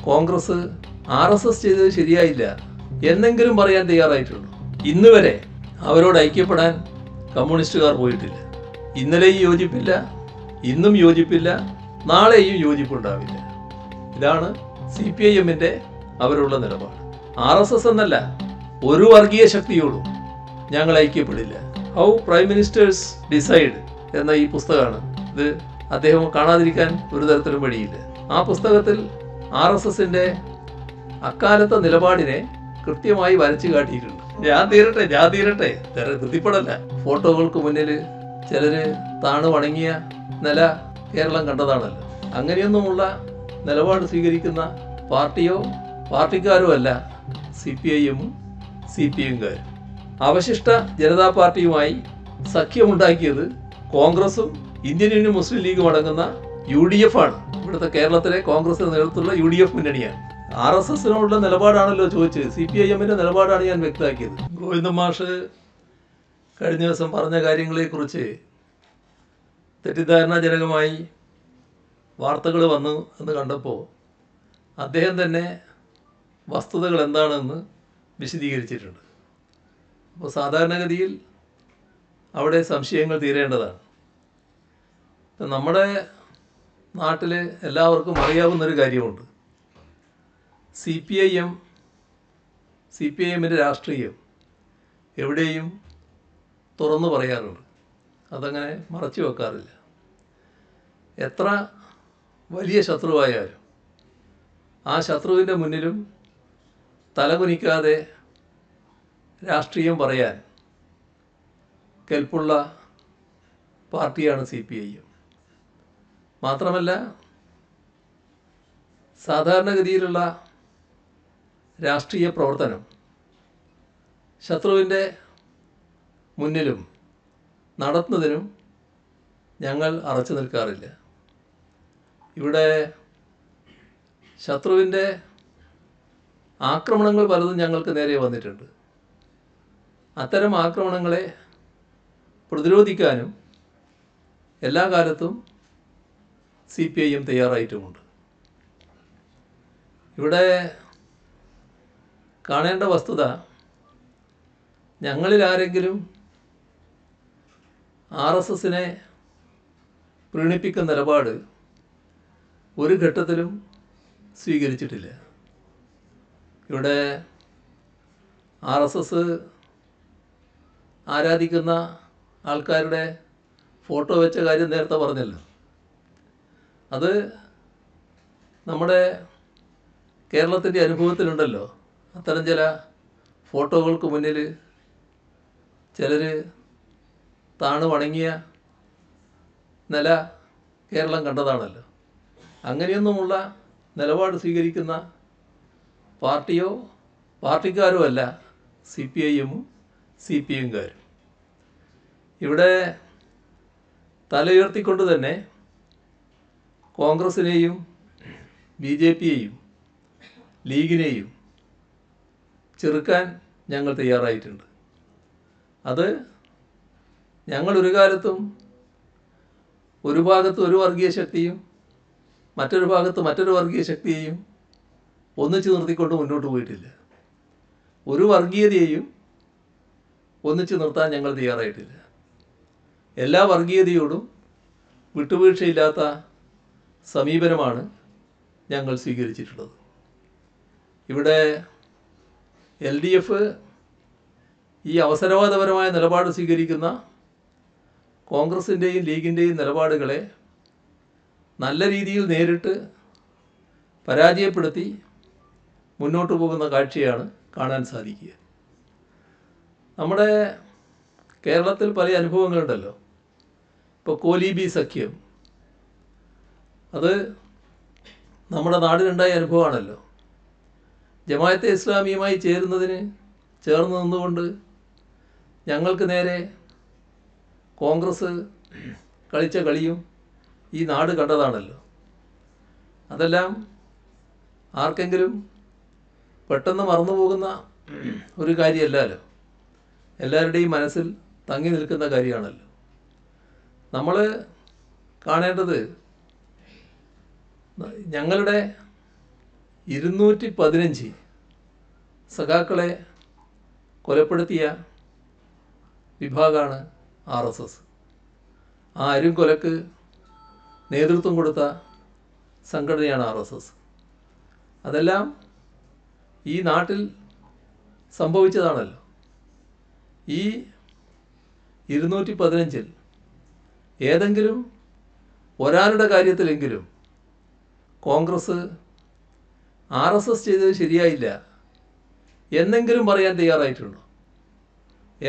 Congress RSS ചെയ്തത് ശരിയായില്ല എന്നെങ്കിലും പറയാൻ തയ്യാറായിട്ടുള്ളൂ. ഇന്ന് വരെ അവരോട് ഐക്യപ്പെടാൻ കമ്മ്യൂണിസ്റ്റുകാർ പോയിട്ടില്ല. ഇന്നലെയും യോജിപ്പില്ല, ഇന്നും യോജിപ്പില്ല, നാളെയും യോജിപ്പുണ്ടാവില്ല. ഇതാണ് CPIMന്റെ അവരുള്ള നിലപാട്. RSS എന്നല്ല, ഒരു വർഗീയ ശക്തിയോടും ഞങ്ങൾ ഐക്യപ്പെടില്ല. ഹൗ പ്രൈം മിനിസ്റ്റേഴ്സ് ഡിസൈഡ് എന്ന ഈ പുസ്തകമാണ് ഇത്. അദ്ദേഹം കാണാതിരിക്കാൻ ഒരു തരത്തിലും വഴിയില്ല. ആ പുസ്തകത്തിൽ RSSന്റെ അക്കാലത്തെ നിലപാടിനെ കൃത്യമായി വരച്ചു കാട്ടിയിട്ടുണ്ട്. ഞാൻ തീരട്ടെ ധൃതിപ്പെടല്ല. ഫോട്ടോകൾക്ക് മുന്നിൽ ചിലര് താണു വണങ്ങിയ നില കേരളം കണ്ടതാണല്ലോ. അങ്ങനെയൊന്നുമുള്ള നിലപാട് സ്വീകരിക്കുന്ന പാർട്ടിയോ പാർട്ടിക്കാരോ അല്ല CPIMും CPMകാരും. അവശിഷ്ട ജനതാ പാർട്ടിയുമായി സഖ്യമുണ്ടാക്കിയത് കോൺഗ്രസും ഇന്ത്യൻ യൂണിയൻ മുസ്ലിം ലീഗും അടങ്ങുന്ന UDF ആണ്. ഇവിടുത്തെ കേരളത്തിലെ കോൺഗ്രസിന് നേതൃത്വമുള്ള UDF മുന്നണിയാണ്. RSSനോടുള്ള നിലപാടാണല്ലോ ചോദിച്ചത്. CPIMന്റെ നിലപാടാണ് ഞാൻ വ്യക്തമാക്കിയത്. ഗോവിന്ദൻ മാഷ് കഴിഞ്ഞ ദിവസം പറഞ്ഞ കാര്യങ്ങളെക്കുറിച്ച് തെറ്റിദ്ധാരണാജനകമായി വാർത്തകൾ വന്നു എന്ന് കണ്ടപ്പോൾ അദ്ദേഹം തന്നെ വസ്തുതകൾ എന്താണെന്ന് വിശദീകരിച്ചിട്ടുണ്ട്. അപ്പോൾ സാധാരണഗതിയിൽ അവിടെ സംശയങ്ങൾ തീരേണ്ടതാണ്. നമ്മുടെ നാട്ടിൽ എല്ലാവർക്കും അറിയാവുന്നൊരു കാര്യമുണ്ട്. CPIMന്റെ രാഷ്ട്രീയം എവിടെയും തുറന്നു പറയാറുണ്ട്. അതങ്ങനെ മറച്ചു വെക്കാറില്ല. എത്ര വലിയ ശത്രുവായാലും ആ ശത്രുവിൻ്റെ മുന്നിലും തലകുനിക്കാതെ രാഷ്ട്രീയം പറയാൻ കെൽപ്പുള്ള പാർട്ടിയാണ് CPIM. മാത്രമല്ല, സാധാരണഗതിയിലുള്ള രാഷ്ട്രീയ പ്രവർത്തനം ശത്രുവിൻ്റെ മുന്നിലും നടത്തുന്നതിനും ഞങ്ങൾ അറച്ചു നിൽക്കാറില്ല. ഇവിടെ ശത്രുവിൻ്റെ ആക്രമണങ്ങൾ പലതും ഞങ്ങൾക്ക് നേരെ വന്നിട്ടുണ്ട്. അത്തരം ആക്രമണങ്ങളെ പ്രതിരോധിക്കാനും എല്ലാ കാലത്തും CPIM തയ്യാറായിട്ടുമുണ്ട്. ഇവിടെ കാണേണ്ട വസ്തുത, ഞങ്ങളിൽ ആരെങ്കിലും RSSനെ പ്രീണിപ്പിക്കുന്ന നിലപാട് ഒരു ഘട്ടത്തിലും സ്വീകരിച്ചിട്ടില്ല. ഇവിടെ RSS ആരാധിക്കുന്ന ആൾക്കാരുടെ ഫോട്ടോ വെച്ച കാര്യം നേരത്തെ പറഞ്ഞല്ലോ. അത് നമ്മുടെ കേരളത്തിൻ്റെ അനുഭവത്തിലുണ്ടല്ലോ. അത്തരം ചില ഫോട്ടോകൾക്ക് മുന്നിൽ ചിലർ താണു വണങ്ങിയ നില കേരളം കണ്ടതാണല്ലോ. അങ്ങനെയൊന്നുമുള്ള നിലപാട് സ്വീകരിക്കുന്ന പാർട്ടിയോ പാർട്ടിക്കാരോ അല്ല CPIMും CPMകാരും. ഇവിടെ തലയുയർത്തിക്കൊണ്ട് തന്നെ കോൺഗ്രസിനെയും BJPയെയും ലീഗിനെയും ചെറുക്കാൻ ഞങ്ങൾ തയ്യാറായിട്ടുണ്ട്. അത് ഞങ്ങൾ ഒരു കാലത്തും ഒരു ഭാഗത്ത് ഒരു വർഗീയ ശക്തിയും മറ്റൊരു ഭാഗത്ത് മറ്റൊരു വർഗീയ ശക്തിയെയും ഒന്നിച്ചു നിർത്തിക്കൊണ്ട് മുന്നോട്ട് പോയിട്ടില്ല. ഒരു വർഗീയതയെയും ഒന്നിച്ചു നിർത്താൻ ഞങ്ങൾ തയ്യാറായിട്ടില്ല. എല്ലാ വർഗീയതയോടും വിട്ടുവീഴ്ചയില്ലാത്ത സമീപനമാണ് ഞങ്ങൾ സ്വീകരിച്ചിട്ടുള്ളത്. ഇവിടെ LDF ഈ അവസരവാദപരമായ നിലപാട് സ്വീകരിക്കുന്ന കോൺഗ്രസിൻ്റെയും ലീഗിൻ്റെയും നിലപാടുകളെ നല്ല രീതിയിൽ നേരിട്ട് പരാജയപ്പെടുത്തി മുന്നോട്ട് പോകുന്ന കാഴ്ചയാണ് കാണാൻ സാധിക്കുക. നമ്മുടെ കേരളത്തിൽ പല അനുഭവങ്ങളുണ്ടല്ലോ. ഇപ്പോൾ കോലീബി സഖ്യം, അത് നമ്മുടെ നാടിനുണ്ടായ അനുഭവമാണല്ലോ. ജമാഅത്തെ ഇസ്ലാമിയുമായി ചേർന്ന് നിന്നുകൊണ്ട് ഞങ്ങൾക്ക് നേരെ കോൺഗ്രസ് കളിച്ച കളിയും ഈ നാട് കണ്ടതാണല്ലോ. അതെല്ലാം ആർക്കെങ്കിലും പെട്ടെന്ന് മറന്നുപോകുന്ന ഒരു കാര്യമല്ലല്ലോ. എല്ലാവരുടെയും മനസ്സിൽ തങ്ങി നിൽക്കുന്ന കാര്യമാണല്ലോ. നമ്മൾ കാണേണ്ടത് ഞങ്ങളുടെ 215 സഖാക്കളെ കൊലപ്പെടുത്തിയ വിഭാഗമാണ് RSS. ആ അരുംകൊലക്ക് നേതൃത്വം കൊടുത്ത സംഘടനയാണ് RSS. അതെല്ലാം ഈ നാട്ടിൽ സംഭവിച്ചതാണല്ലോ. ഈ 215 ഏതെങ്കിലും ഒരാളുടെ കാര്യത്തിലെങ്കിലും കോൺഗ്രസ് RSS ചെയ്തത് ശരിയായില്ല എന്നെങ്കിലും പറയാൻ തയ്യാറായിട്ടുണ്ടോ?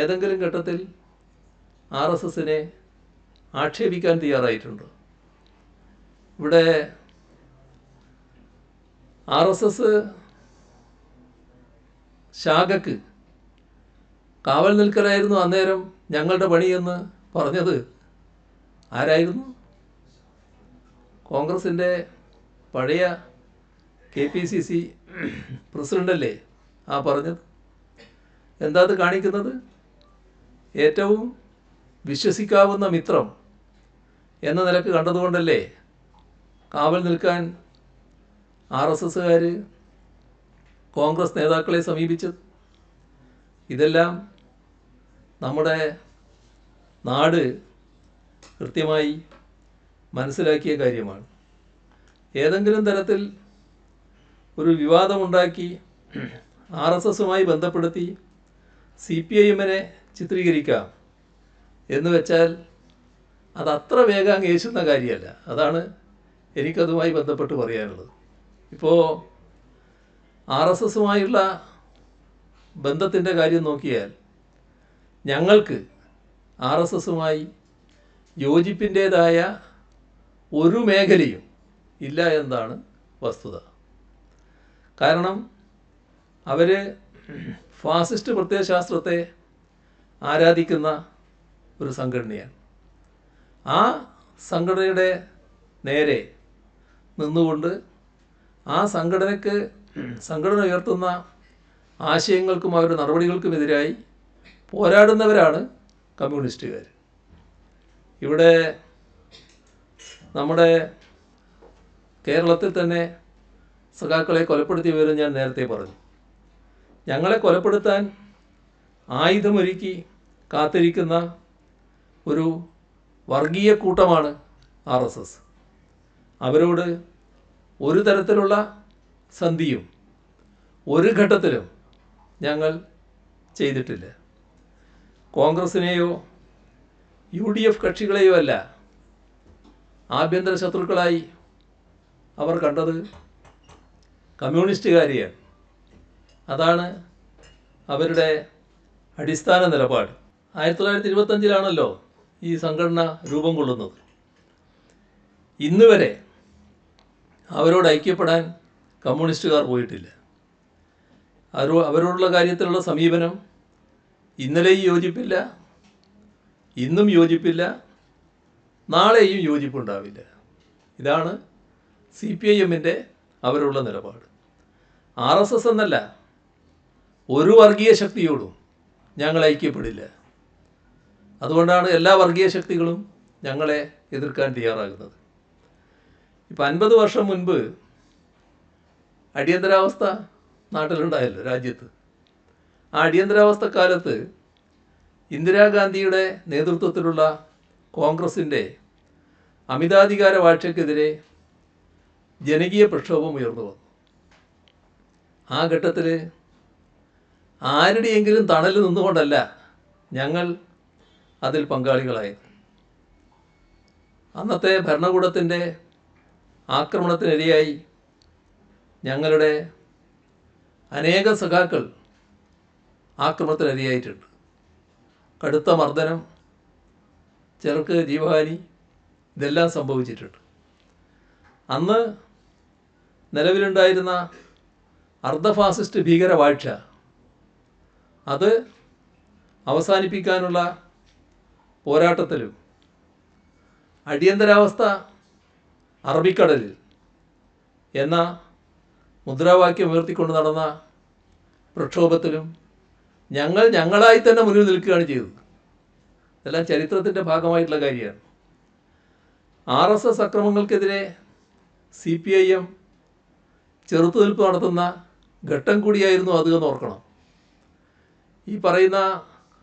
ഏതെങ്കിലും ഘട്ടത്തിൽ RSSനെ ആക്ഷേപിക്കാൻ തയ്യാറായിട്ടുണ്ടോ? ഇവിടെ RSS ശാഖക്ക് കാവൽ നിൽക്കലായിരുന്നു അന്നേരം ഞങ്ങളുടെ പണിയെന്ന് പറഞ്ഞത് ആരായിരുന്നു? കോൺഗ്രസിൻ്റെ പഴയ KPCC പ്രസിഡൻ്റല്ലേ ആ പറഞ്ഞത്? എന്താ അത് കാണിക്കുന്നത്? ഏറ്റവും വിശ്വസിക്കാവുന്ന മിത്രം എന്ന നിലക്ക് കണ്ടതുകൊണ്ടല്ലേ കാവൽ നിൽക്കാൻ RSSകാർ കോൺഗ്രസ് നേതാക്കളെ സമീപിച്ചത്? ഇതെല്ലാം നമ്മുടെ നാട് കൃത്യമായി മനസ്സിലാക്കിയ കാര്യമാണ്. ഏതെങ്കിലും തരത്തിൽ ഒരു വിവാദമുണ്ടാക്കി RSSുമായി ബന്ധപ്പെടുത്തി CPIMനെ ചിത്രീകരിക്കാം എന്ന് വെച്ചാൽ അത് അത്ര വേഗം യേശുന്ന കാര്യമല്ല. അതാണ് എനിക്കതുമായി ബന്ധപ്പെട്ട് പറയാനുള്ളത്. ഇപ്പോൾ RSSുമായുള്ള ബന്ധത്തിൻ്റെ കാര്യം നോക്കിയാൽ ഞങ്ങൾക്ക് RSSുമായി യോജിപ്പിൻ്റേതായ ഒരു മേഖലയും ഇല്ല എന്നതാണ് വസ്തുത. കാരണം അവർ ഫാസിസ്റ്റ് പ്രത്യയശാസ്ത്രത്തെ ആരാധിക്കുന്ന ഒരു സംഘടനയാണ്. ആ സംഘടനയുടെ നേരെ നിന്നുകൊണ്ട് ആ സംഘടന ഉയർത്തുന്ന ആശയങ്ങൾക്കും അവരുടെ നടപടികൾക്കുമെതിരായി പോരാടുന്നവരാണ് കമ്മ്യൂണിസ്റ്റുകാർ. ഇവിടെ നമ്മുടെ കേരളത്തിൽ തന്നെ സഖാക്കളെ കൊലപ്പെടുത്തിയ വിവരം ഞാൻ നേരത്തെ പറഞ്ഞു. ഞങ്ങളെ കൊലപ്പെടുത്താൻ ആയുധമൊരുക്കി കാത്തിരിക്കുന്ന ഒരു വർഗീയ കൂട്ടമാണ് RSS. അവരോട് ഒരു തരത്തിലുള്ള സന്ധിയും ഒരു ഘട്ടത്തിലും ഞങ്ങൾ ചെയ്തിട്ടില്ല. കോൺഗ്രസിനെയോ UDF കക്ഷികളെയോ അല്ല ആഭ്യന്തര ശത്രുക്കളായി അവർ കണ്ടത് കമ്മ്യൂണിസ്റ്റുകാരെയാണ്. അതാണ് അവരുടെ അടിസ്ഥാന നിലപാട്. 1925 ഈ സംഘടന രൂപം കൊള്ളുന്നത്. ഇന്ന് വരെ അവരോട് ഐക്യപ്പെടാൻ കമ്മ്യൂണിസ്റ്റുകാർ പോയിട്ടില്ല. അവരോടുള്ള കാര്യത്തിലുള്ള സമീപനം ഇന്നലെയും യോജിപ്പില്ല, ഇന്നും യോജിപ്പില്ല, നാളെയും യോജിപ്പുണ്ടാവില്ല. ഇതാണ് CPIMൻ്റെ അവരുള്ള നിലപാട്. RSS എന്നല്ല, ഒരു വർഗീയ ശക്തിയോടും ഞങ്ങൾ ഐക്യപ്പെടില്ല. അതുകൊണ്ടാണ് എല്ലാ വർഗീയ ശക്തികളും ഞങ്ങളെ എതിർക്കാൻ തയ്യാറാകുന്നത്. ഇപ്പം 50 വർഷം മുൻപ് അടിയന്തരാവസ്ഥ നാട്ടിലുണ്ടായല്ലോ, രാജ്യത്ത്. ആ അടിയന്തരാവസ്ഥ കാലത്ത് ഇന്ദിരാഗാന്ധിയുടെ നേതൃത്വത്തിലുള്ള കോൺഗ്രസിൻ്റെ അമിതാധികാര വാഴ്ചയ്ക്കെതിരെ ജനകീയ പ്രക്ഷോഭം ഉയർന്നു വന്നു. ആ ഘട്ടത്തിൽ ആരുടെയെങ്കിലും തണൽ നിന്നുകൊണ്ടല്ല ഞങ്ങൾ അതിൽ പങ്കാളികളായത്. അന്നത്തെ ഭരണകൂടത്തിൻ്റെ ആക്രമണത്തിനിരയായി ഞങ്ങളുടെ അനേക സഖാക്കൾ ആക്രമണത്തിനിരയായിട്ടുണ്ട്. കടുത്ത മർദ്ദനം, ചിലർക്ക് ജീവഹാനി, ഇതെല്ലാം സംഭവിച്ചിട്ടുണ്ട്. അന്ന് നിലവിലുണ്ടായിരുന്ന അർദ്ധ ഫാസിസ്റ്റ് ഭീകരവാഴ്ച അത് അവസാനിപ്പിക്കാനുള്ള പോരാട്ടത്തിലും അടിയന്തരാവസ്ഥ അറബിക്കടലിൽ എന്ന മുദ്രാവാക്യം ഉയർത്തിക്കൊണ്ട് നടന്ന പ്രക്ഷോഭത്തിലും ഞങ്ങളായി തന്നെ മുന്നിൽ നിൽക്കുകയാണ് ചെയ്തത്. ഇതെല്ലാം ചരിത്രത്തിൻ്റെ ഭാഗമായിട്ടുള്ള കാര്യമാണ്. RSS അക്രമങ്ങൾക്കെതിരെ CPIM ചെറുത്തുനിൽപ്പ് നടത്തുന്ന ഘട്ടം കൂടിയായിരുന്നു അത് എന്ന് ഓർക്കണം. ഈ പറയുന്ന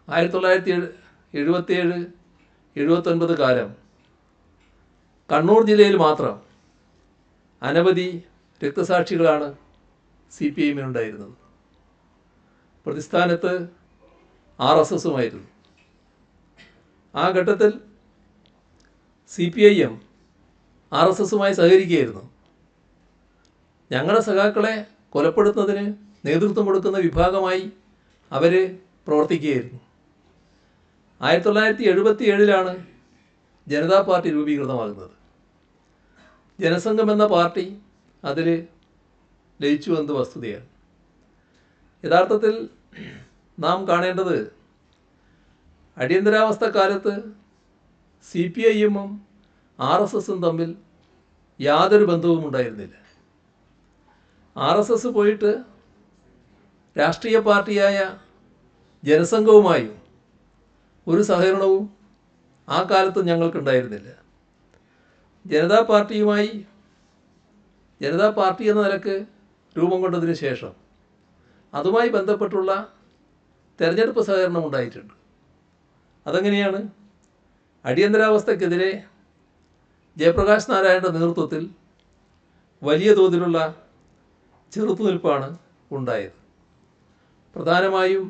1977-79 കാലം കണ്ണൂർ ജില്ലയിൽ മാത്രം അനവധി രക്തസാക്ഷികളാണ് CPI ഉണ്ടായിരുന്നത്. പ്രതിസ്ഥാനത്ത് RSSുമായിരുന്നു. ആ ഘട്ടത്തിൽ CPIM RSSുമായി സഹകരിക്കുകയായിരുന്നു. ഞങ്ങളുടെ സഖാക്കളെ കൊലപ്പെടുത്തുന്നതിന് നേതൃത്വം കൊടുക്കുന്ന വിഭാഗമായി അവർ പ്രവർത്തിക്കുകയായിരുന്നു. 1977 ജനതാ പാർട്ടി രൂപീകൃതമാകുന്നത്. ജനസംഘം എന്ന പാർട്ടി അതിൽ ലയിച്ചു എന്നത് വസ്തുതയാണ്. യഥാർത്ഥത്തിൽ നാം കാണേണ്ടത് അടിയന്തരാവസ്ഥ കാലത്ത് CPIM-ഉം RSSും തമ്മിൽ യാതൊരു ബന്ധവും ഉണ്ടായിരുന്നില്ല. RSS പോയിട്ട് രാഷ്ട്രീയ പാർട്ടിയായ ജനസംഘവുമായും ഒരു സഹകരണവും ആ കാലത്തും ഞങ്ങൾക്കുണ്ടായിരുന്നില്ല. ജനതാ പാർട്ടി എന്ന നിലക്ക് രൂപം കൊണ്ടതിന് ശേഷം അതുമായി ബന്ധപ്പെട്ടുള്ള തെരഞ്ഞെടുപ്പ് സഹകരണം ഉണ്ടായിട്ടുണ്ട്. അതെങ്ങനെയാണ്? അടിയന്തരാവസ്ഥക്കെതിരെ ജയപ്രകാശ് നാരായണൻ്റെ നേതൃത്വത്തിൽ വലിയ തോതിലുള്ള ചെറുത്തുനിൽപ്പാണ് ഉണ്ടായത്. പ്രധാനമായും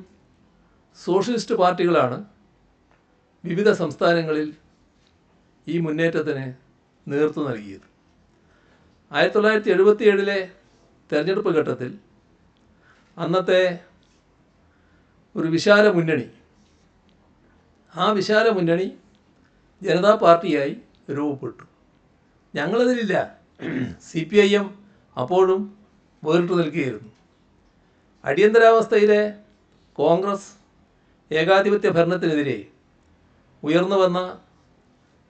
സോഷ്യലിസ്റ്റ് പാർട്ടികളാണ് വിവിധ സംസ്ഥാനങ്ങളിൽ ഈ മുന്നേറ്റത്തിന് നേതൃത്വം നൽകിയത്. 1977 തെരഞ്ഞെടുപ്പ് ഘട്ടത്തിൽ അന്നത്തെ ഒരു വിശാല മുന്നണി, ആ വിശാല മുന്നണി ജനതാ പാർട്ടിയായി രൂപപ്പെട്ടു. ഞങ്ങളതിലില്ല. CPIM അപ്പോഴും വേറിട്ട് നിൽക്കുകയായിരുന്നു. അടിയന്തരാവസ്ഥയിലെ കോൺഗ്രസ് ഏകാധിപത്യ ഭരണത്തിനെതിരെ ഉയർന്നു വന്ന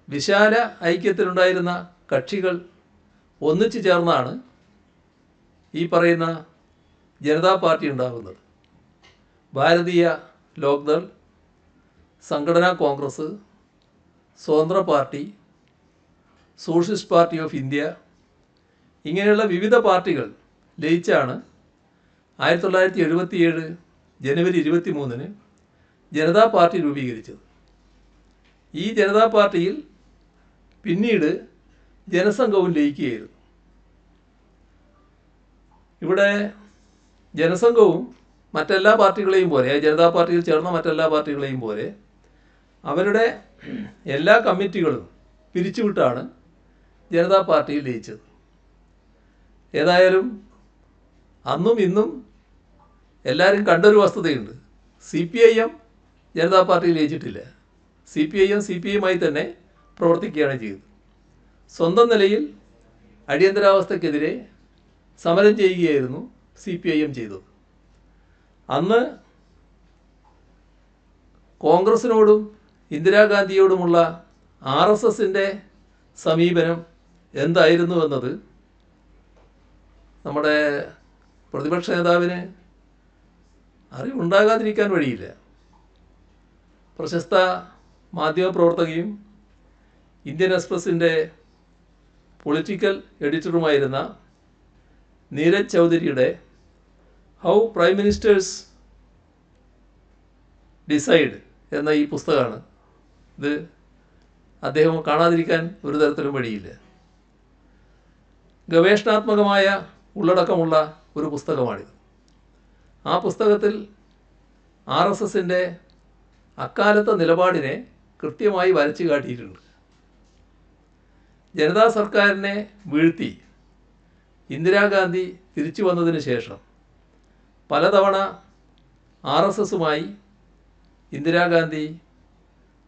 വിശാല ഐക്യത്തിലുണ്ടായിരുന്ന കക്ഷികൾ ഒന്നിച്ചു ചേർന്നാണ് ഈ പറയുന്ന ജനതാ പാർട്ടി ഉണ്ടാകുന്നത്. ഭാരതീയ ലോക്ദൾ, സംഘടനാ കോൺഗ്രസ്, സ്വതന്ത്ര party, socialist party of India, ഇങ്ങനെയുള്ള വിവിധ പാർട്ടികൾ ലയിച്ചാണ് 1977 ജനുവരി 23 ജനതാ പാർട്ടി രൂപീകരിച്ചത്. ഈ ജനതാ പാർട്ടിയിൽ പിന്നീട് ജനസംഘവും ലയിക്കുകയായിരുന്നു. ഇവിടെ ജനസംഘവും മറ്റെല്ലാ പാർട്ടികളെയും പോലെ, ജനതാ പാർട്ടിയിൽ ചേർന്ന മറ്റെല്ലാ പാർട്ടികളെയും പോലെ അവരുടെ എല്ലാ കമ്മിറ്റികളും പിരിച്ചുവിട്ടാണ് ജനതാ പാർട്ടിയിൽ ലയിച്ചത്. ഏതായാലും അന്നും ഇന്നും എല്ലാവരും കണ്ടൊരു വസ്തുതയുണ്ട്. CPIM ജനതാ പാർട്ടിയിൽ ലയിച്ചിട്ടില്ല. CPIM CPI-യുമായി തന്നെ പ്രവർത്തിക്കുകയാണ് ചെയ്തത്. സ്വന്തം നിലയിൽ അടിയന്തരാവസ്ഥക്കെതിരെ സമരം ചെയ്യുകയായിരുന്നു CPIM ചെയ്തത്. അന്ന് കോൺഗ്രസിനോടും ഇന്ദിരാഗാന്ധിയോടുമുള്ള RSSൻ്റെ സമീപനം എന്തായിരുന്നു എന്നത് നമ്മുടെ പ്രതിപക്ഷ നേതാവിന് അറിവുണ്ടാകാതിരിക്കാൻ വഴിയില്ല. പ്രശസ്ത മാധ്യമപ്രവർത്തകയും ഇന്ത്യൻ എക്സ്പ്രസിൻ്റെ പൊളിറ്റിക്കൽ എഡിറ്ററുമായിരുന്ന നീരജ് ചൗധരിയുടെ ഹൗ പ്രൈം മിനിസ്റ്റേഴ്സ് ഡിസൈഡ് എന്ന ഈ പുസ്തകമാണ്. ഇത് അദ്ദേഹം കാണാതിരിക്കാൻ ഒരു തരത്തിലും വഴിയില്ല. ഗവേഷണാത്മകമായ ഉള്ളടക്കമുള്ള ഒരു പുസ്തകമാണിത്. ആ പുസ്തകത്തിൽ RSSൻ്റെ അക്കാലത്തെ നിലപാടിനെ കൃത്യമായി വരച്ചു കാട്ടിയിട്ടുണ്ട്. ജനതാ സർക്കാരിനെ വീഴ്ത്തി ഇന്ദിരാഗാന്ധി തിരിച്ചു വന്നതിന് ശേഷം പലതവണ RSSുമായി ഇന്ദിരാഗാന്ധി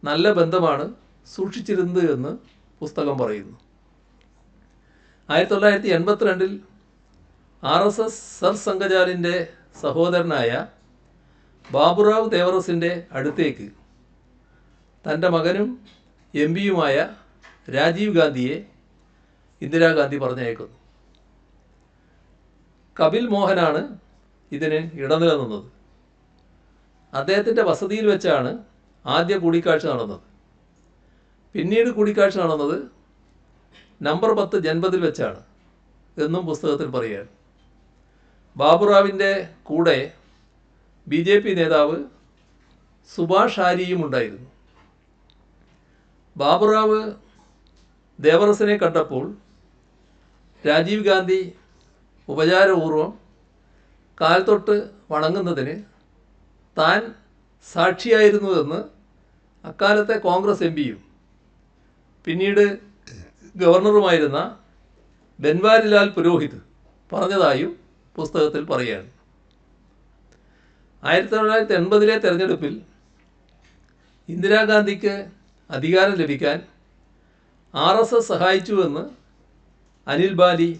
നല്ല ബന്ധമാണ് സൂക്ഷിച്ചിരുന്നത് എന്ന് പുസ്തകം പറയുന്നു. 1982 RSS സർ സംഘചാലിൻ്റെ സഹോദരനായ ബാബുറാവ് ദേവറസിൻ്റെ അടുത്തേക്ക് തൻ്റെ മകനും MP-യുമായ രാജീവ് ഗാന്ധിയെ ഇന്ദിരാഗാന്ധി പറഞ്ഞയക്കുന്നു. കപിൽ മോഹനാണ് ഇതിന് ഇടനില നിന്നത്. അദ്ദേഹത്തിൻ്റെ വസതിയിൽ വെച്ചാണ് ആദ്യ കൂടിക്കാഴ്ച നടന്നത്. പിന്നീട് കൂടിക്കാഴ്ച നടന്നത് നമ്പർ 10 ജൻപതിൽ വെച്ചാണ് എന്നും പുസ്തകത്തിൽ പറയുകയാണ്. ബാബുറാവിൻ്റെ കൂടെ BJP നേതാവ് സുഭാഷ് ആരിയും ഉണ്ടായിരുന്നു. ബാബുറാവ് ദേവറസിനെ കണ്ടപ്പോൾ രാജീവ് ഗാന്ധി ഉപചാരപൂർവം കാൽ തൊട്ട് വണങ്ങുന്നതിന് താൻ സാക്ഷിയായിരുന്നുവെന്ന് അക്കാലത്തെ കോൺഗ്രസ് MPയും പിന്നീട് ഗവർണറുമായിരുന്ന ബൻവാരിലാൽ പുരോഹിത് പറഞ്ഞതായും പുസ്തകത്തിൽ പറയുകയാണ്. 1980 തെരഞ്ഞെടുപ്പിൽ ഇന്ദിരാഗാന്ധിക്ക് അധികാരം ലഭിക്കാൻ RSS സഹായിച്ചുവെന്ന് അനിൽ ബാലി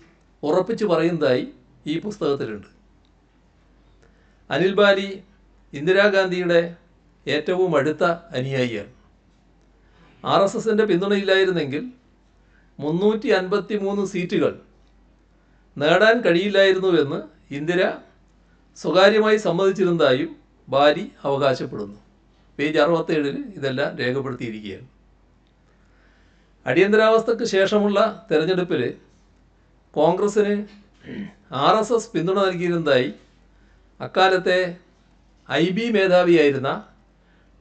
ഉറപ്പിച്ചു പറയുന്നതായി ഈ പുസ്തകത്തിലുണ്ട്. അനിൽ ബാലി ഇന്ദിരാഗാന്ധിയുടെ ഏറ്റവും അടുത്ത അനുയായിയാണ്. RSSൻ്റെ പിന്തുണയില്ലായിരുന്നെങ്കിൽ 353 സീറ്റുകൾ നേടാൻ കഴിയില്ലായിരുന്നുവെന്ന് ഇന്ദിര സ്വകാര്യമായി സമ്മതിച്ചിരുന്നതായും ബാലി അവകാശപ്പെടുന്നു. പേജ് 67 ഇതെല്ലാം രേഖപ്പെടുത്തിയിരിക്കുകയാണ്. അടിയന്തരാവസ്ഥയ്ക്ക് ശേഷമുള്ള തെരഞ്ഞെടുപ്പിൽ കോൺഗ്രസ്സിന് RSS പിന്തുണ നൽകിയിരുന്നതായി അക്കാലത്തെ IB മേധാവിയായിരുന്ന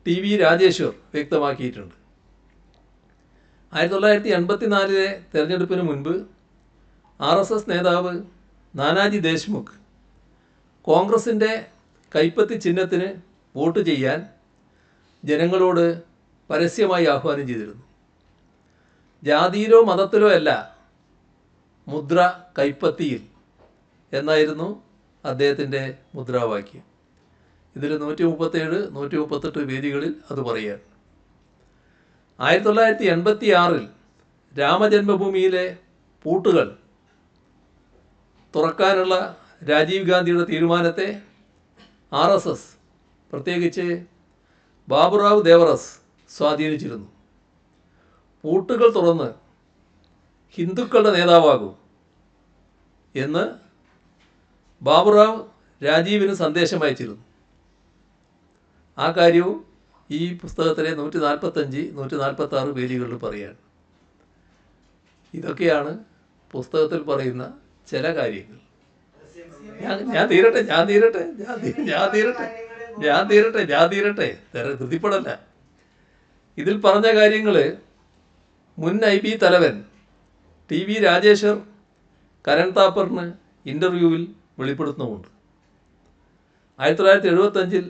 TV രാജേശ്വർ വ്യക്തമാക്കിയിട്ടുണ്ട്. 1984 തെരഞ്ഞെടുപ്പിന് മുൻപ് RSS നേതാവ് നാനാജി ദേശ്മുഖ് കോൺഗ്രസിൻ്റെ കൈപ്പത്തി ചിഹ്നത്തിന് വോട്ട് ചെയ്യാൻ ജനങ്ങളോട് പരസ്യമായി ആഹ്വാനം ചെയ്തിരുന്നു. ജാതിയിലോ മതത്തിലോ അല്ല, മുദ്ര കൈപ്പത്തിയിൽ എന്നായിരുന്നു അദ്ദേഹത്തിൻ്റെ മുദ്രാവാക്യം. ഇതിൽ 137, 138 വേദികളിൽ അത് പറയുകയാണ്. 1986 രാമജന്മഭൂമിയിലെ പൂട്ടുകൾ തുറക്കാനുള്ള രാജീവ് ഗാന്ധിയുടെ തീരുമാനത്തെ RSS, പ്രത്യേകിച്ച് ബാബുറാവ് ദേവറസ് സ്വാധീനിച്ചിരുന്നു. പൂട്ടുകൾ തുറന്ന് ഹിന്ദുക്കളുടെ നേതാവാകും എന്ന് ബാബുറാവ് രാജീവിന് സന്ദേശം അയച്ചിരുന്നു. ആ കാര്യവും ഈ പുസ്തകത്തിലെ 145, 146 പേജുകളിൽ പറയുകയാണ്. ഇതൊക്കെയാണ് പുസ്തകത്തിൽ പറയുന്ന ചില കാര്യങ്ങൾ. ഞാൻ തീരട്ടെ ധൃതിപ്പെടല്ല. ഇതിൽ പറഞ്ഞ കാര്യങ്ങൾ മുൻ IB തലവൻ TV രാജേശ്വർ കരൺ താപ്പറിന് ഇൻ്റർവ്യൂവിൽ വെളിപ്പെടുത്തുന്നുമുണ്ട്. 1975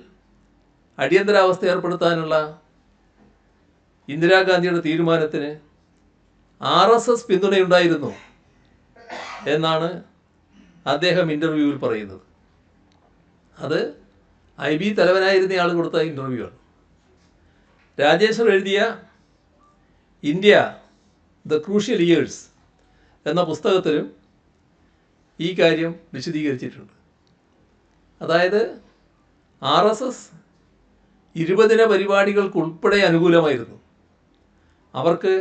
അടിയന്തരാവസ്ഥ ഏർപ്പെടുത്താനുള്ള ഇന്ദിരാഗാന്ധിയുടെ തീരുമാനത്തിന് RSS പിന്തുണയുണ്ടായിരുന്നു എന്നാണ് അദ്ദേഹം ഇൻ്റർവ്യൂവിൽ പറയുന്നത്. അത് IB തലവനായിരുന്ന ആൾ കൊടുത്ത ഇൻ്റർവ്യൂ ആണ്. രാജേശ്വർ എഴുതിയ ഇന്ത്യ ദ ക്രൂഷ്യൽ ഇയേഴ്സ് എന്ന പുസ്തകത്തിലും ഈ കാര്യം വിശദീകരിച്ചിട്ടുണ്ട്. അതായത് RSS 20 പരിപാടികൾക്കുൾപ്പെടെ അനുകൂലമായിരുന്നു. അവർക്ക്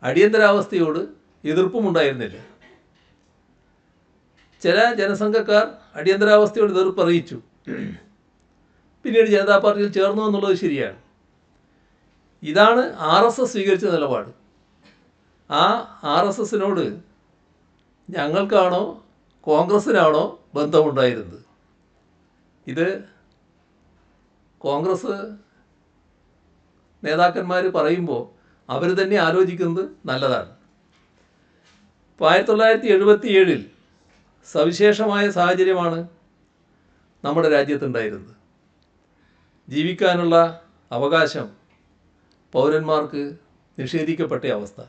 അടിയന്തരാവസ്ഥയോട് എതിർപ്പുമുണ്ടായിരുന്നില്ല. ചില ജനസംഘക്കാർ അടിയന്തരാവസ്ഥയോട് എതിർപ്പ് അറിയിച്ചു, പിന്നീട് ജനതാ പാർട്ടിയിൽ ചേർന്നു എന്നുള്ളത് ശരിയാണ്. ഇതാണ് RSS സ്വീകരിച്ച നിലപാട്. ആ RSSനോട് ഞങ്ങൾക്കാണോ കോൺഗ്രസ്സിനാണോ ബന്ധമുണ്ടായിരുന്നത്? ഇത് കോൺഗ്രസ് നേതാക്കന്മാർ പറയുമ്പോൾ അവർ തന്നെ ആലോചിക്കുന്നത് നല്ലതാണ്. 1977 സവിശേഷമായ സാഹചര്യമാണ് നമ്മുടെ രാജ്യത്തുണ്ടായിരുന്നത്. ജീവിക്കാനുള്ള അവകാശം പൗരന്മാർക്ക് നിഷേധിക്കപ്പെട്ട അവസ്ഥ,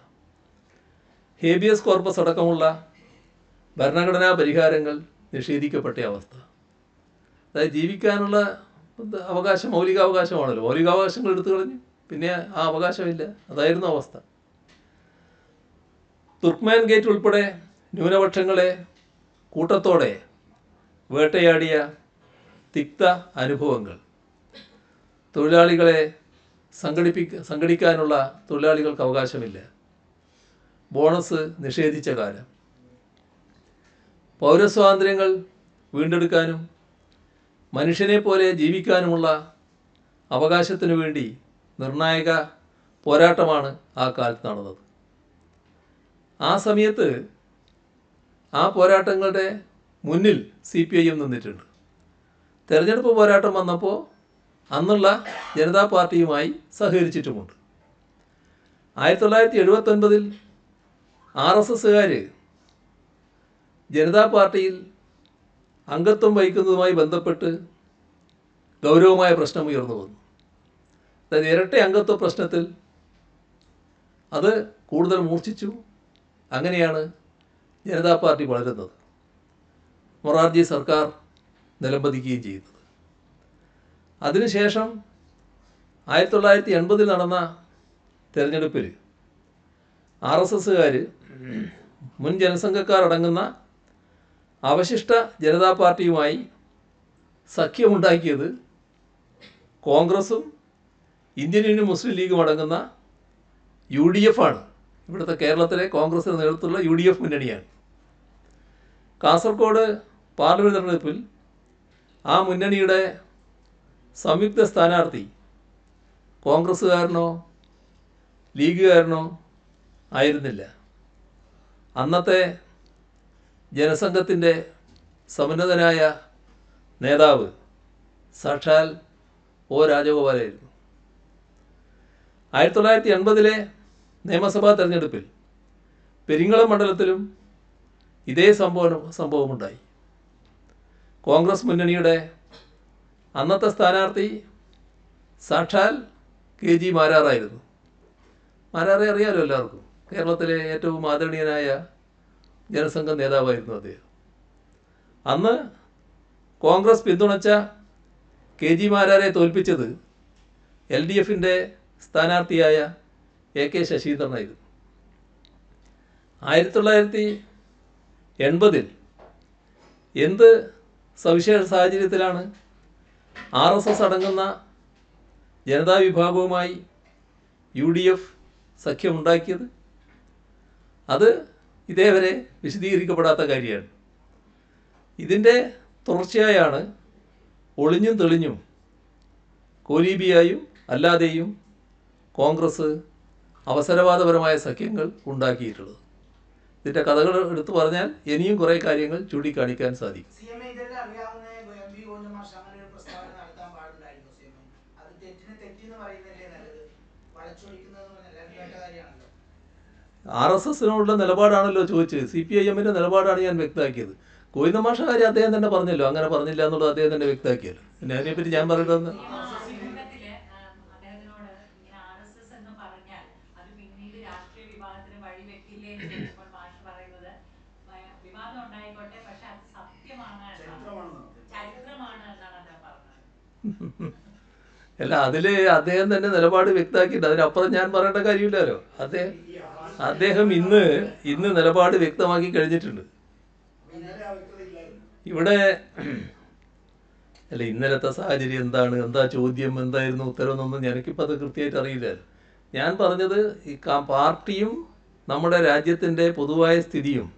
ഹേബിയസ് കോർപ്പസ് അടക്കമുള്ള ഭരണഘടനാ പരിഹാരങ്ങൾ നിഷേധിക്കപ്പെട്ട അവസ്ഥ. അതായത് ജീവിക്കാനുള്ള അവകാശം മൗലികാവകാശമാണല്ലോ. മൗലികാവകാശങ്ങൾ എടുത്തു കളഞ്ഞ് പിന്നെ ആ അവകാശമില്ല. അതായിരുന്നു അവസ്ഥ. തുർക്ക്മാൻ ഗേറ്റ് ഉൾപ്പെടെ ന്യൂനപക്ഷങ്ങളെ കൂട്ടത്തോടെ വേട്ടയാടിയ തിക്ത അനുഭവങ്ങൾ, തൊഴിലാളികളെ സംഘടിക്കാനുള്ള തൊഴിലാളികൾക്ക് അവകാശമില്ല, ബോണസ് നിഷേധിച്ച കാലം, പൗരസ്വാതന്ത്ര്യങ്ങൾ വീണ്ടെടുക്കാനും മനുഷ്യനെ പോലെ ജീവിക്കാനുമുള്ള അവകാശത്തിനു വേണ്ടി നിർണായക പോരാട്ടമാണ് ആ കാലത്ത് നടന്നത്. ആ സമയത്ത് ആ പോരാട്ടങ്ങളുടെ മുന്നിൽ CPIM നിന്നിട്ടുണ്ട്. തെരഞ്ഞെടുപ്പ് പോരാട്ടം വന്നപ്പോൾ അന്നുള്ള ജനതാ പാർട്ടിയുമായി സഹകരിച്ചിട്ടുമുണ്ട്. 1979 RSSകാർ ജനതാ പാർട്ടിയിൽ അംഗത്വം വഹിക്കുന്നതുമായി ബന്ധപ്പെട്ട് ഗൗരവമായ പ്രശ്നം ഉയർന്നു വന്നു. അതായത് ഇരട്ട അംഗത്വ പ്രശ്നത്തിൽ അത് കൂടുതൽ മൂർച്ഛിച്ചു. അങ്ങനെയാണ് ജനതാ പാർട്ടി വളരുന്നത്, മൊറാർജി സർക്കാർ നിലംപതിക്കുകയും ചെയ്യുന്നത്. അതിനുശേഷം 1980 നടന്ന തെരഞ്ഞെടുപ്പിൽ RSSകാർ മുൻ ജനസംഘക്കാരടങ്ങുന്ന അവശിഷ്ട ജനതാ പാർട്ടിയുമായി സഖ്യമുണ്ടാക്കിയത് കോൺഗ്രസും ഇന്ത്യൻ യൂണിയൻ മുസ്ലിം ലീഗും അടങ്ങുന്ന UDF ആണ്. ഇവിടുത്തെ കേരളത്തിലെ കോൺഗ്രസിന് നേതൃത്വമുള്ള UDF മുന്നണിയാണ്. കാസർഗോഡ് പാർലമെൻറ്റ് തെരഞ്ഞെടുപ്പിൽ ആ മുന്നണിയുടെ സംയുക്ത സ്ഥാനാർത്ഥി കോൺഗ്രസ്സുകാരനോ ലീഗുകാരനോ ആയിരുന്നില്ല. അന്നത്തെ ജനസംഘത്തിൻ്റെ സമുന്നതനായ നേതാവ് സാക്ഷാൽ O. രാജഗോപാലായിരുന്നു. 1980 നിയമസഭാ തെരഞ്ഞെടുപ്പിൽ പെരിങ്ങളം മണ്ഡലത്തിലും ഇതേ സംഭവമുണ്ടായി. കോൺഗ്രസ് മുന്നണിയുടെ അന്നത്തെ സ്ഥാനാർത്ഥി സാക്ഷാൽ KG മാരാറായിരുന്നു. മാരാറെ അറിയാലോ എല്ലാവർക്കും. കേരളത്തിലെ ഏറ്റവും ആദരണീയനായ ജനസംഘ നേതാവായിരുന്നു അദ്ദേഹം. അന്ന് കോൺഗ്രസ് പിന്തുണച്ച KG മാരാരെ തോൽപ്പിച്ചത് LDFൻ്റെ സ്ഥാനാർത്ഥിയായ AK ശശീന്ദ്രനായിരുന്നു. 1980 എന്ത് സവിശേഷ സാഹചര്യത്തിലാണ് RSS അടങ്ങുന്ന ജനതാ വിഭാഗവുമായി UDF സഖ്യമുണ്ടാക്കിയത്? അത് ഇതേവരെ വിശദീകരിക്കപ്പെടാത്ത കാര്യമാണ്. ഇതിൻ്റെ തുടർച്ചയായാണ് ഒളിഞ്ഞും തെളിഞ്ഞും കോലീബിയായും അല്ലാതെയും കോൺഗ്രസ് അവസരവാദപരമായ സഖ്യങ്ങൾ ഉണ്ടാക്കിയിട്ടുള്ളത്. ഇതിൻ്റെ കഥകൾ എടുത്തു പറഞ്ഞാൽ ഇനിയും കുറേ കാര്യങ്ങൾ ചൂണ്ടിക്കാണിക്കാൻ സാധിക്കും. RSSനോടുള്ള നിലപാടാണല്ലോ ചോദിച്ചത്. CPIMൻ്റെ നിലപാടാണ് ഞാൻ വ്യക്തമാക്കിയത്. ഗോവിന്ദമാഷ കാര്യം അദ്ദേഹം തന്നെ പറഞ്ഞല്ലോ, അങ്ങനെ പറഞ്ഞില്ല എന്നുള്ളത് അദ്ദേഹം തന്നെ വ്യക്തമാക്കിയല്ലോ. പിന്നെ അതിനെപ്പറ്റി ഞാൻ പറയേണ്ടതെന്ന് അല്ല, അതിൽ അദ്ദേഹം തന്നെ നിലപാട് വ്യക്തമാക്കിയിട്ട് അതിനപ്പുറം ഞാൻ പറയേണ്ട കാര്യമില്ലല്ലോ. അദ്ദേഹം ഇന്ന് നിലപാട് വ്യക്തമാക്കി കഴിഞ്ഞിട്ടുണ്ട്. ഇവിടെ അല്ല, ഇന്നലത്തെ സാഹചര്യം എന്താ ചോദ്യം, എന്തായിരുന്നു ഉത്തരവെന്നൊന്നും എനിക്കിപ്പോൾ അത് കൃത്യമായിട്ട് അറിയില്ലല്ലോ. ഞാൻ പറഞ്ഞത് ഈ പാർട്ടിയും നമ്മുടെ രാജ്യത്തിൻ്റെ പൊതുവായ സ്ഥിതിയും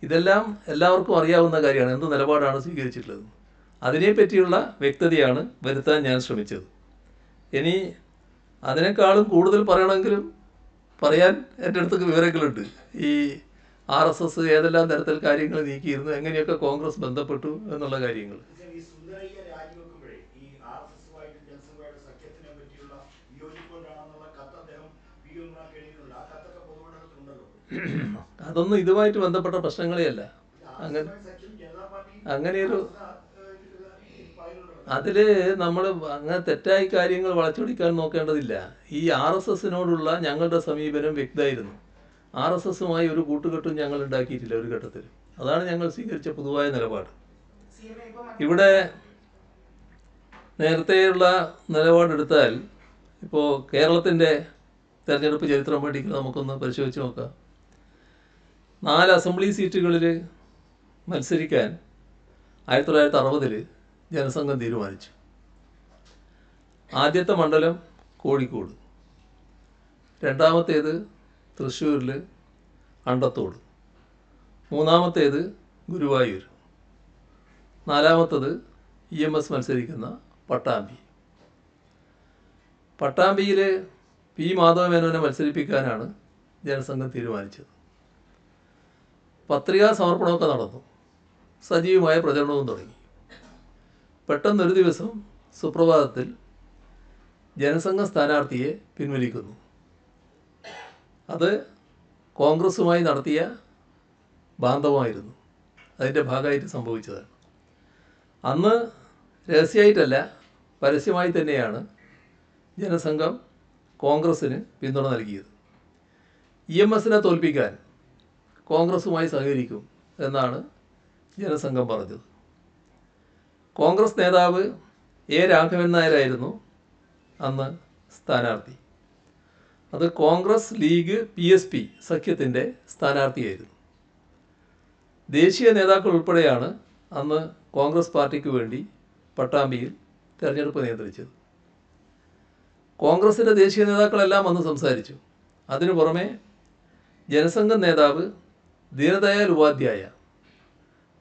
ഇതെല്ലാം എല്ലാവർക്കും അറിയാവുന്ന കാര്യമാണ്. എന്ത് നിലപാടാണ് സ്വീകരിച്ചിട്ടുള്ളത് അതിനെപ്പറ്റിയുള്ള വ്യക്തതയാണ് വരുത്താൻ ഞാൻ ശ്രമിച്ചത്. ഇനി അതിനേക്കാളും കൂടുതൽ പറയണമെങ്കിലും പറയാൻ എൻ്റെ അടുത്തൊക്കെ വിവരങ്ങളുണ്ട്. ഈ RSS ഏതെല്ലാം തരത്തിൽ കാര്യങ്ങൾ നീക്കിയിരുന്നു, എങ്ങനെയൊക്കെ കോൺഗ്രസ് ബന്ധപ്പെട്ടു എന്നുള്ള കാര്യങ്ങൾ. അതൊന്നും ഇതുമായിട്ട് ബന്ധപ്പെട്ട പ്രശ്നങ്ങളേ അല്ല. അങ്ങനെയൊരു അതിൽ നമ്മൾ അങ്ങനെ തെറ്റായി കാര്യങ്ങൾ വളച്ചൊടിക്കാൻ നോക്കേണ്ടതില്ല. ഈ RSSനോടുള്ള ഞങ്ങളുടെ സമീപനം വ്യക്തമായിരുന്നു. RSSുമായി ഒരു കൂട്ടുകെട്ടും ഞങ്ങൾ ഉണ്ടാക്കിയിട്ടില്ല ഒരു ഘട്ടത്തിൽ. അതാണ് ഞങ്ങൾ സ്വീകരിച്ച പൊതുവായ നിലപാട്. ഇവിടെ നേരത്തെയുള്ള നിലപാടെടുത്താൽ ഇപ്പോൾ കേരളത്തിൻ്റെ തെരഞ്ഞെടുപ്പ് ചരിത്രം പഠിക്കുന്നത് നമുക്കൊന്ന് പരിശോധിച്ച് നോക്കാം. 4 അസംബ്ലി സീറ്റുകളിൽ മത്സരിക്കാൻ 1960 ജനസംഘം തീരുമാനിച്ചു. ആദ്യത്തെ മണ്ഡലം കോഴിക്കോട്, രണ്ടാമത്തേത് തൃശ്ശൂരിൽ അണ്ടത്തോട്, മൂന്നാമത്തേത് ഗുരുവായൂർ, നാലാമത്തത് EMS മത്സരിക്കുന്ന പട്ടാമ്പി. പട്ടാമ്പിയിൽ P. മാധവമേനോനെ മത്സരിപ്പിക്കാനാണ് ജനസംഘം തീരുമാനിച്ചത്. പത്രികാ സമർപ്പണമൊക്കെ നടന്നു. സജീവമായ പ്രചരണവും തുടങ്ങി. പെട്ടെന്നൊരു ദിവസം സുപ്രഭാതത്തിൽ ജനസംഘം സ്ഥാനാർത്ഥിയെ പിൻവലിക്കുന്നു. അത് കോൺഗ്രസുമായി നടത്തിയ ബാന്ധവമായിരുന്നു. അതിൻ്റെ ഭാഗമായിട്ട് സംഭവിച്ചതാണ്. അന്ന് രഹസ്യമായിട്ടല്ല, പരസ്യമായി തന്നെയാണ് ജനസംഘം കോൺഗ്രസ്സിന് പിന്തുണ നൽകിയത്. EMSനെ തോൽപ്പിക്കാൻ കോൺഗ്രസുമായി സഹകരിക്കും എന്നാണ് ജനസംഘം പറഞ്ഞത്. കോൺഗ്രസ് നേതാവ് A. രാഘവൻ നായരായിരുന്നു അന്ന് സ്ഥാനാർത്ഥി. അത് കോൺഗ്രസ് ലീഗ് PSP സഖ്യത്തിൻ്റെ സ്ഥാനാർത്ഥിയായിരുന്നു. ദേശീയ നേതാക്കൾ ഉൾപ്പെടെയാണ് അന്ന് കോൺഗ്രസ് പാർട്ടിക്ക് വേണ്ടി പട്ടാമ്പിയിൽ തെരഞ്ഞെടുപ്പ് നിയന്ത്രിച്ചത്. കോൺഗ്രസിൻ്റെ ദേശീയ നേതാക്കളെല്ലാം അന്ന് സംസാരിച്ചു. അതിനു പുറമെ ജനസംഘം നേതാവ് ദീനദയാൽ ഉപാധ്യായ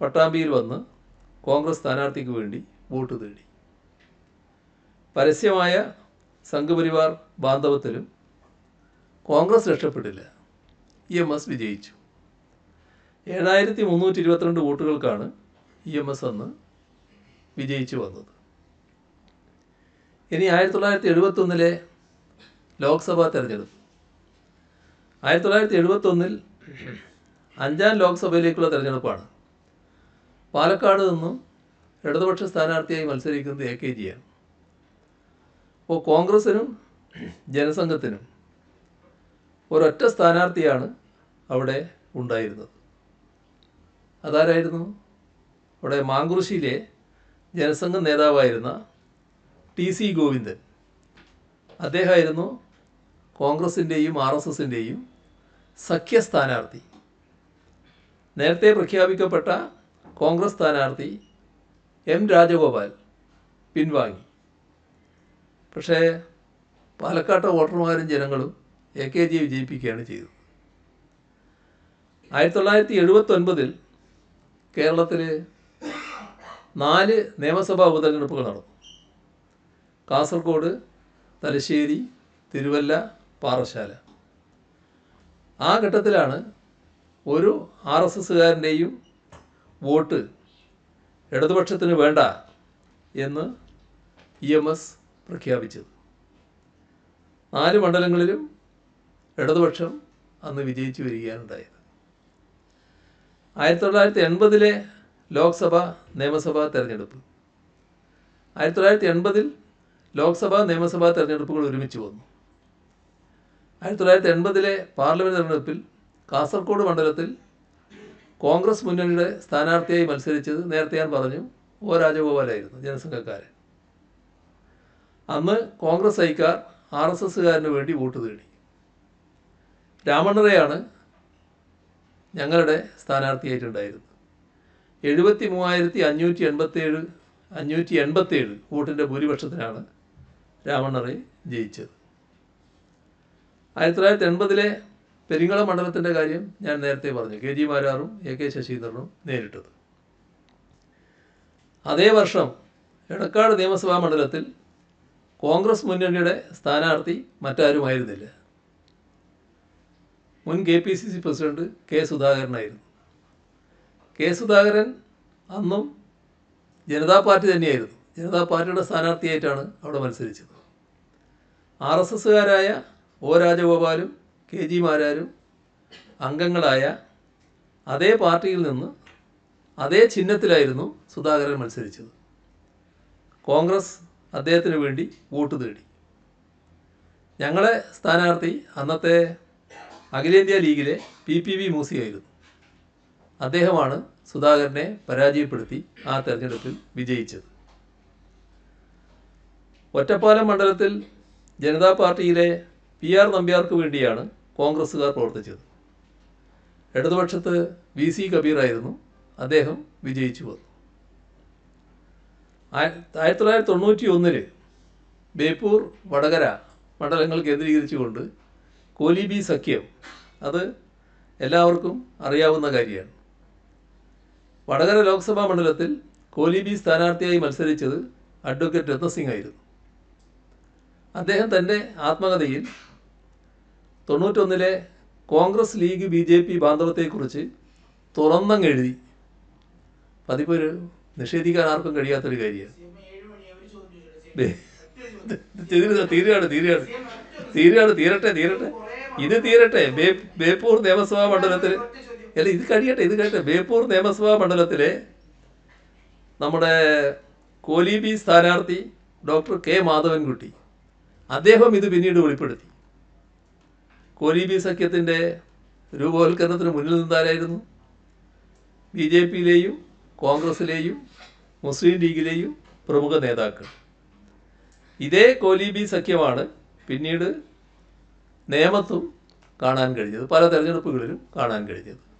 പട്ടാമ്പിയിൽ വന്ന് കോൺഗ്രസ് സ്ഥാനാർത്ഥിക്ക് വേണ്ടി വോട്ട് തേടി. പരസ്യമായ സംഘപരിവാർ ബാന്ധവത്തിലും കോൺഗ്രസ് രക്ഷപ്പെട്ടില്ല. EMS വിജയിച്ചു. 7322 വോട്ടുകൾക്കാണ് EMS അന്ന് വിജയിച്ചു വന്നത്. ഇനി 1971 ലോക്സഭാ തെരഞ്ഞെടുപ്പ്. 1971 5ാം ലോക്സഭയിലേക്കുള്ള തെരഞ്ഞെടുപ്പാണ്. പാലക്കാട് നിന്നും ഇടതുപക്ഷ സ്ഥാനാർത്ഥിയായി മത്സരിക്കുന്നത് AKG ആണ്. അപ്പോൾ കോൺഗ്രസിനും ജനസംഘത്തിനും ഒരൊറ്റ സ്ഥാനാർത്ഥിയാണ് അവിടെ ഉണ്ടായിരുന്നത്. അതാരായിരുന്നു? അവിടെ മാങ്കുറിശ്ശിയിലെ ജനസംഘം നേതാവായിരുന്ന TC ഗോവിന്ദൻ. അദ്ദേഹമായിരുന്നു കോൺഗ്രസിൻ്റെയും RSSൻ്റെയും സഖ്യ സ്ഥാനാർത്ഥി. നേരത്തെ പ്രഖ്യാപിക്കപ്പെട്ട കോൺഗ്രസ് സ്ഥാനാർത്ഥി M. രാജഗോപാൽ പിൻവാങ്ങി. പക്ഷേ പാലക്കാട്ടെ വോട്ടർമാരും ജനങ്ങളും AKG വിജയിപ്പിക്കുകയാണ് ചെയ്തത്. 1979 കേരളത്തിൽ 4 നിയമസഭാ ഉപതെരഞ്ഞെടുപ്പുകൾ നടന്നു. കാസർഗോഡ്, തലശ്ശേരി, തിരുവല്ല, പാറശാല. ആ ഘട്ടത്തിലാണ് ഒരു RSSകാരൻ്റെയും വോട്ട് ഇടതുപക്ഷത്തിന് വേണ്ട എന്ന് EMS പ്രഖ്യാപിച്ചത്. 4 മണ്ഡലങ്ങളിലും ഇടതുപക്ഷം അന്ന് വിജയിച്ചു വരികയാണ് ഉണ്ടായത്. 1980 ലോക്സഭ നിയമസഭാ തെരഞ്ഞെടുപ്പ്. 1980 ലോക്സഭാ നിയമസഭാ തെരഞ്ഞെടുപ്പുകൾ ഒരുമിച്ച് വന്നു. 1980 പാർലമെൻറ്റ് തെരഞ്ഞെടുപ്പിൽ കാസർഗോഡ് മണ്ഡലത്തിൽ കോൺഗ്രസ് മുന്നണിയുടെ സ്ഥാനാർത്ഥിയായി മത്സരിച്ചത് നേരത്തെ ഞാൻ പറഞ്ഞു O. രാജഗോപാലായിരുന്നു, ജനസംഘക്കാരൻ. അന്ന് കോൺഗ്രസ് ഐക്കാർ RSSകാരന് വേണ്ടി വോട്ട് തേടി. രാമണ്ണറയാണ് ഞങ്ങളുടെ സ്ഥാനാർത്ഥിയായിട്ടുണ്ടായിരുന്നത്. 73,587 വോട്ടിൻ്റെ ഭൂരിപക്ഷത്തിനാണ് രാമണ്ണറെ ജയിച്ചത്. 1980 പെരിങ്ങളം മണ്ഡലത്തിൻ്റെ കാര്യം ഞാൻ നേരത്തെ പറഞ്ഞു. KG മാരാറും AK ശശീന്ദ്രനും നേരിട്ടത്. അതേ വർഷം എടക്കാട് നിയമസഭാ മണ്ഡലത്തിൽ കോൺഗ്രസ് മുന്നണിയുടെ സ്ഥാനാർത്ഥി മറ്റാരുമായിരുന്നില്ല. മുൻ KPCC president K. സുധാകരനായിരുന്നു. K. Sudhakaran അന്നും ജനതാ പാർട്ടി തന്നെയായിരുന്നു. ജനതാ പാർട്ടിയുടെ സ്ഥാനാർത്ഥിയായിട്ടാണ് അവിടെ മത്സരിച്ചത്. RSSകാരായ O. രാജഗോപാലും KG മാരാരും അംഗങ്ങളായ അതേ പാർട്ടിയിൽ നിന്ന് അതേ ചിഹ്നത്തിലായിരുന്നു സുധാകരൻ മത്സരിച്ചത്. കോൺഗ്രസ് അദ്ദേഹത്തിന് വേണ്ടി വോട്ട് തേടി. ഞങ്ങളെ സ്ഥാനാർത്ഥി അന്നത്തെ അഖിലേന്ത്യാ ലീഗിലെ PPV മൂസിയായിരുന്നു. അദ്ദേഹമാണ് സുധാകരനെ പരാജയപ്പെടുത്തി ആ തെരഞ്ഞെടുപ്പിൽ വിജയിച്ചത്. ഒറ്റപ്പാലം മണ്ഡലത്തിൽ ജനതാ പാർട്ടിയിലെ PR നമ്പ്യാർക്ക് വേണ്ടിയാണ് കോൺഗ്രസ്സുകാർ പ്രവർത്തിച്ചത്. ഇടതുപക്ഷത്ത് VC കബീറായിരുന്നു. അദ്ദേഹം വിജയിച്ചു വന്നു. 1991 ബേപ്പൂർ, വടകര മണ്ഡലങ്ങൾ കേന്ദ്രീകരിച്ചുകൊണ്ട് കോലി സഖ്യം, അത് എല്ലാവർക്കും അറിയാവുന്ന കാര്യമാണ്. വടകര ലോക്സഭാ മണ്ഡലത്തിൽ കോലി സ്ഥാനാർത്ഥിയായി മത്സരിച്ചത് അഡ്വക്കേറ്റ് രത്നസിംഗ് ആയിരുന്നു. അദ്ദേഹം തൻ്റെ ആത്മകഥയിൽ 91 കോൺഗ്രസ് ലീഗ് BJP ബാന്ധവത്തെക്കുറിച്ച് തുറന്നങ്ങെഴുതി. അതിപ്പോൾ ഒരു നിഷേധിക്കാൻ ആർക്കും കഴിയാത്തൊരു കാര്യമാണ്. തീരട്ടെ. ഇത് തീരട്ടെ. ബേപ്പൂർ നിയമസഭാ മണ്ഡലത്തിൽ അല്ല, ഇത് കഴിയട്ടെ. ബേപ്പൂർ നിയമസഭാ മണ്ഡലത്തിലെ നമ്മുടെ കോലീബി സ്ഥാനാർത്ഥി ഡോക്ടർ കെ മാധവൻകുട്ടി അദ്ദേഹം ഇത് പിന്നീട് വെളിപ്പെടുത്തി. കോലീബി സഖ്യത്തിൻ്റെ രൂപവൽക്കരണത്തിന് മുന്നിൽ നിന്നാരായിരുന്നു? BJP-യിലെയും കോൺഗ്രസിലെയും മുസ്ലിം ലീഗിലെയും പ്രമുഖ നേതാക്കൾ. ഇതേ കോലീബി സഖ്യമാണ് പിന്നീട് നേമത്തും കാണാൻ കഴിഞ്ഞത്, പല തെരഞ്ഞെടുപ്പുകളിലും കാണാൻ കഴിഞ്ഞത്.